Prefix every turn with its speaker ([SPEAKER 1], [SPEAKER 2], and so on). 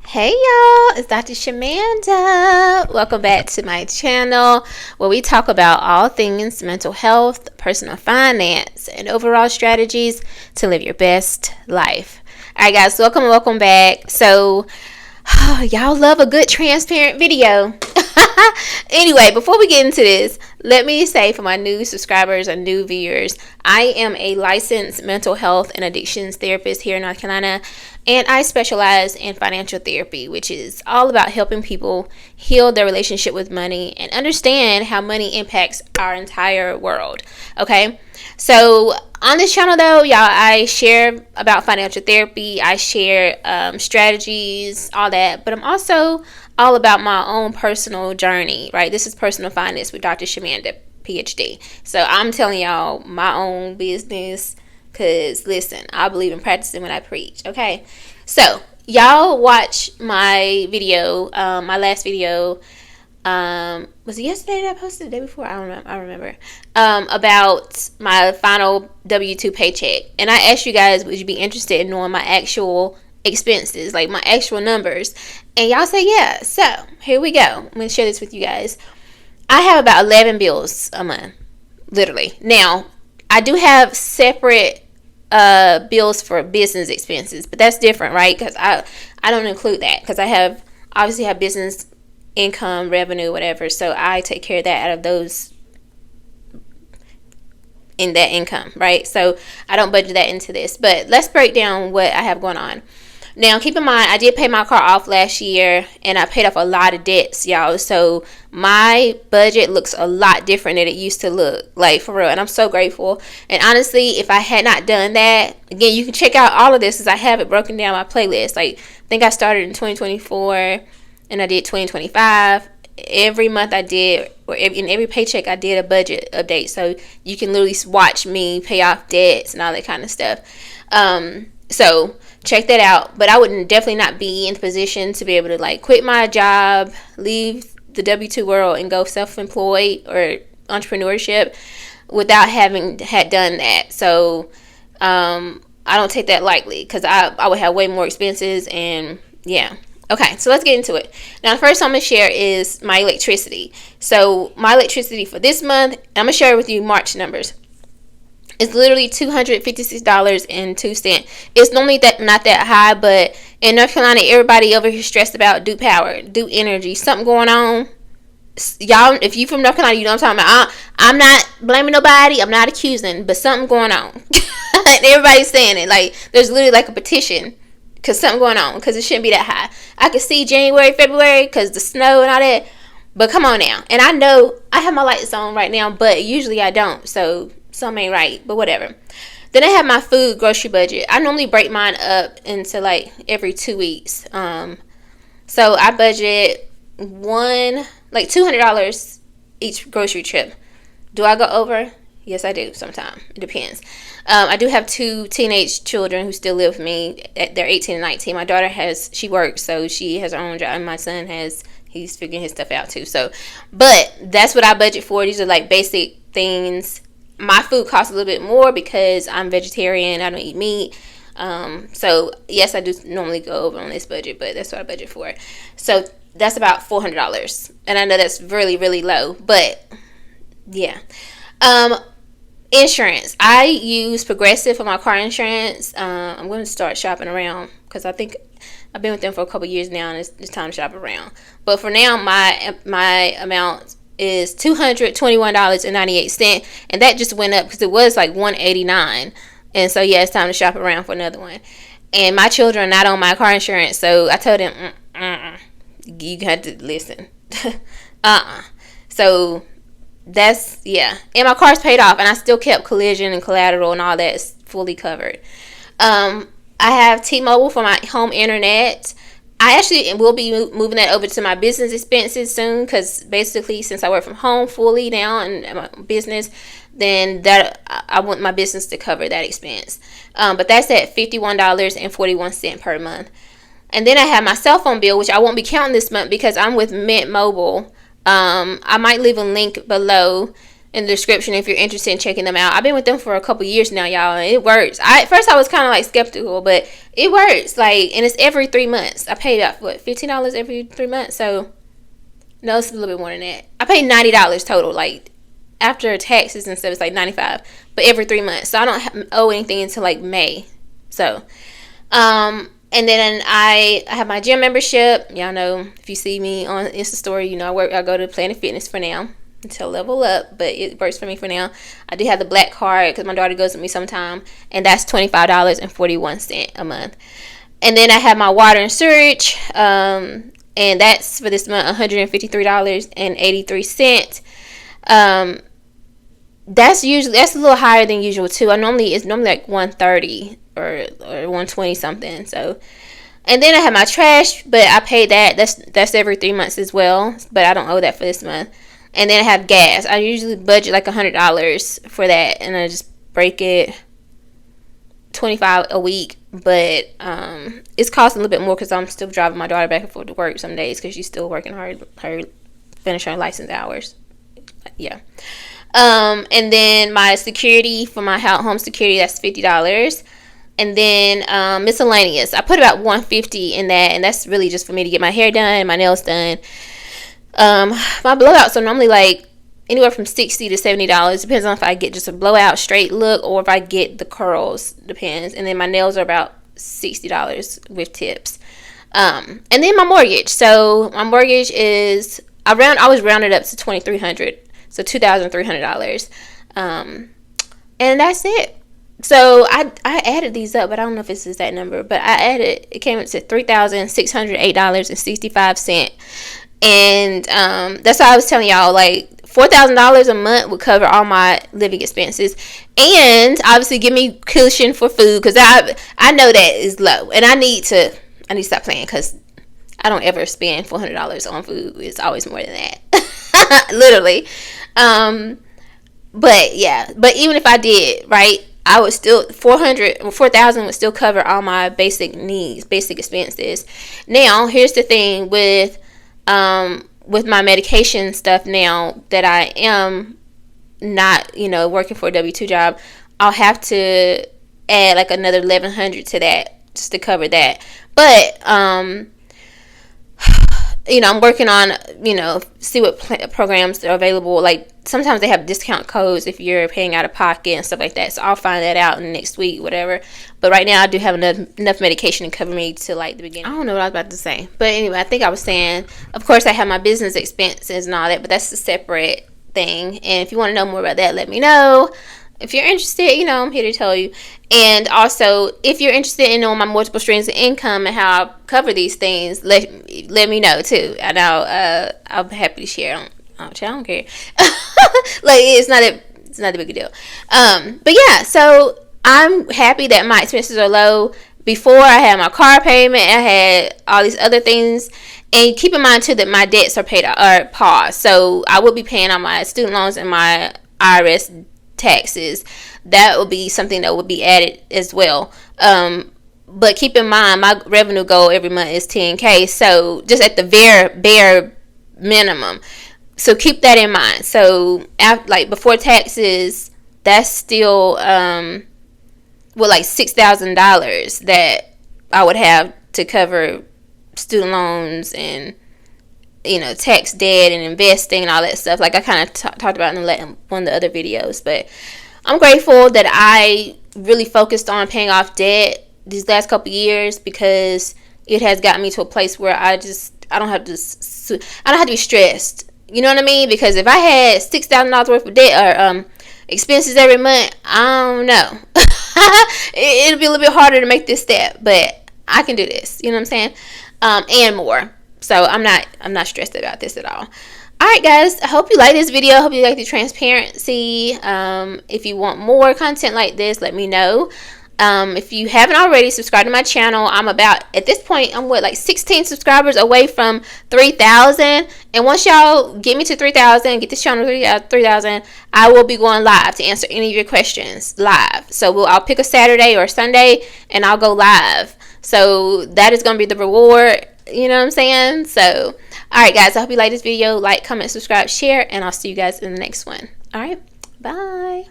[SPEAKER 1] Hey y'all, it's Dr. Shamanda. Welcome back to my channel where we talk about all things mental health, personal finance, and overall strategies to live your best life. Alright guys, welcome back. So, y'all love a good transparent video. Anyway, before we get into this, let me say for my new subscribers and new viewers, I am a licensed mental health and addictions therapist here in North Carolina, and I specialize in financial therapy, which is all about helping people heal their relationship with money and understand how money impacts our entire world. Okay, so on this channel though, y'all, I share about financial therapy, I share strategies, all that, but I'm also all about my own personal journey, right? This is personal finance with Dr. Shamanda, PhD. So I'm telling y'all my own business because, listen, I believe in practicing what I preach, okay? So y'all watch my video, my last video, was it yesterday that I posted, the day before? I remember, about my final W-2 paycheck. And I asked you guys, would you be interested in knowing my actual expenses, like my actual numbers? And y'all say yeah. So here we go. I'm going to share this with you guys. I have about 11 bills a month, literally. Now, I do have separate bills for business expenses, but that's different, right? Because I don't include that because I obviously have business income, revenue, whatever. So I take care of that out of those in that income, right? So I don't budget that into this. But let's break down what I have going on. Now, keep in mind, I did pay my car off last year, and I paid off a lot of debts, y'all. So my budget looks a lot different than it used to look, like, for real. And I'm so grateful. And honestly, if I had not done that, again, you can check out all of this as I have it broken down my playlist. Like, I think I started in 2024, and I did 2025. Every month I did, or in every paycheck, I did a budget update. So you can literally watch me pay off debts and all that kind of stuff. So check that out. But I would definitely not be in the position to be able to like quit my job, leave the W-2 world, and go self-employed or entrepreneurship without having had done that. So I don't take that lightly because I would have way more expenses. And yeah. Okay, so let's get into it. Now, the first I'm going to share is my electricity. So my electricity for this month, I'm going to share with you March numbers. It's literally $256.02. It's normally not that high, but in North Carolina, everybody over here stressed about Duke Power, Duke Energy, something going on. Y'all, if you from North Carolina, you know what I'm talking about. I'm not blaming nobody. I'm not accusing, but something going on. And everybody's saying it. Like, there's literally like a petition because something going on because it shouldn't be that high. I could see January, February because the snow and all that. But come on now. And I know I have my lights on right now, but usually I don't. So something ain't right, but whatever. Then I have my food grocery budget. I normally break mine up into like every 2 weeks. So I budget $200 each grocery trip. Do I go over? Yes, I do sometimes. It depends. I do have 2 teenage children who still live with me. They're 18 and 19. My daughter she works, so she has her own job. And my son he's figuring his stuff out too. So, but that's what I budget for. These are like basic things. My food costs a little bit more because I'm vegetarian. I don't eat meat. So yes, I do normally go over on this budget, but that's what I budget for. So that's about $400. And I know that's really, really low, but yeah. Insurance. I use Progressive for my car insurance. I'm going to start shopping around because I think I've been with them for a couple years now, and it's time to shop around. But for now, my amount is $221.98, and that just went up because it was like $189, and so yeah, it's time to shop around for another one. And my children are not on my car insurance, so I told them, you got to listen. So that's, yeah. And my car's paid off, and I still kept collision and collateral and all that is fully covered. I have T-Mobile for my home internet. I actually will be moving that over to my business expenses soon because basically since I work from home fully now and my business, then that I want my business to cover that expense. But that's at $51.41 per month. And then I have my cell phone bill, which I won't be counting this month because I'm with Mint Mobile. I might leave a link below in the description if you're interested in checking them out. I've been with them for a couple years now, y'all, and it works. At first I was kind of like skeptical, but it works. Like, and it's every 3 months. I pay about $15 every 3 months. So no, it's a little bit more than that. I paid $90 total. Like, after taxes and stuff, it's like $95, but every 3 months. So I don't owe anything until like May. So, and then I have my gym membership. Y'all know, if you see me on Insta story, you know I go to Planet Fitness for now until level up, but it works for me for now. I do have the black card because my daughter goes with me sometime, and that's $25.41 a month. And then I have my water and sewage, and that's for this month $153.83. That's a little higher than usual too. It's normally like 130 or 120 something. So, and then I have my trash, but I paid that. That's every 3 months as well, but I don't owe that for this month. And then I have gas. I usually budget like $100 for that, and I just break it $25 a week. But it's costing a little bit more because I'm still driving my daughter back and forth to work some days because she's still working her finish her license hours. Yeah. And then my security for my home security, that's $50. And then miscellaneous, I put about $150 in that, and that's really just for me to get my hair done, my nails done. My blowouts are normally like anywhere from $60 to $70. Depends on if I get just a blowout straight look or if I get the curls. Depends. And then my nails are about $60 with tips. And then my mortgage. So my mortgage is I was rounded up to $2,300. So $2,300. And that's it. So I added these up, but I don't know if this is that number. But it came up to $3,608.65. And that's why I was telling y'all, like, $4,000 a month would cover all my living expenses, and obviously give me cushion for food, because I know that is low, and I need to stop playing, because I don't ever spend $400 on food. It's always more than that, literally. But yeah, but even if I did, right, I would still $4,000 would still cover all my basic needs, basic expenses. Now, here's the thing with my medication stuff. Now that I am not, working for a W-2 job, I'll have to add like another $1,100 to that just to cover that. But I'm working on, see what programs are available. Like, sometimes they have discount codes if you're paying out of pocket and stuff like that. So I'll find that out in the next week, whatever. But right now I do have enough medication to cover me to like the beginning. I don't know what I was about to say. But anyway, I think I was saying, of course I have my business expenses and all that, but that's a separate thing. And if you want to know more about that, let me know. If you're interested, I'm here to tell you. And also, if you're interested in knowing my multiple streams of income and how I cover these things, let me know too. And I'll be happy to share. I don't care. Like, it's not a big deal. But yeah, so I'm happy that my expenses are low. Before, I had my car payment, I had all these other things. And keep in mind too that my debts are paused. So I will be paying on my student loans and my IRS taxes. That will be something that will be added as well. But keep in mind, my revenue goal every month is $10K. So just at the bare minimum. So keep that in mind. So before taxes, that's still like $6,000 that I would have to cover student loans and tax debt and investing and all that stuff. Like I kind of talked about in one of the other videos. But I'm grateful that I really focused on paying off debt these last couple years, because it has gotten me to a place where I don't have to be stressed. You know what I mean? Because if I had $6,000 worth of debt or expenses every month, I don't know. It'll be a little bit harder to make this step, but I can do this. You know what I'm saying? And more. So I'm not stressed about this at all. All right, guys. I hope you like this video. I hope you like the transparency. If you want more content like this, let me know. If you haven't already, subscribe to my channel. At this point, I'm 16 subscribers away from 3,000. And once y'all get me to 3,000, get this channel to 3,000, I will be going live to answer any of your questions live. So I'll pick a Saturday or Sunday and I'll go live. So that is going to be the reward. You know what I'm saying? So, all right, guys. I hope you like this video. Like, comment, subscribe, share, and I'll see you guys in the next one. All right. Bye.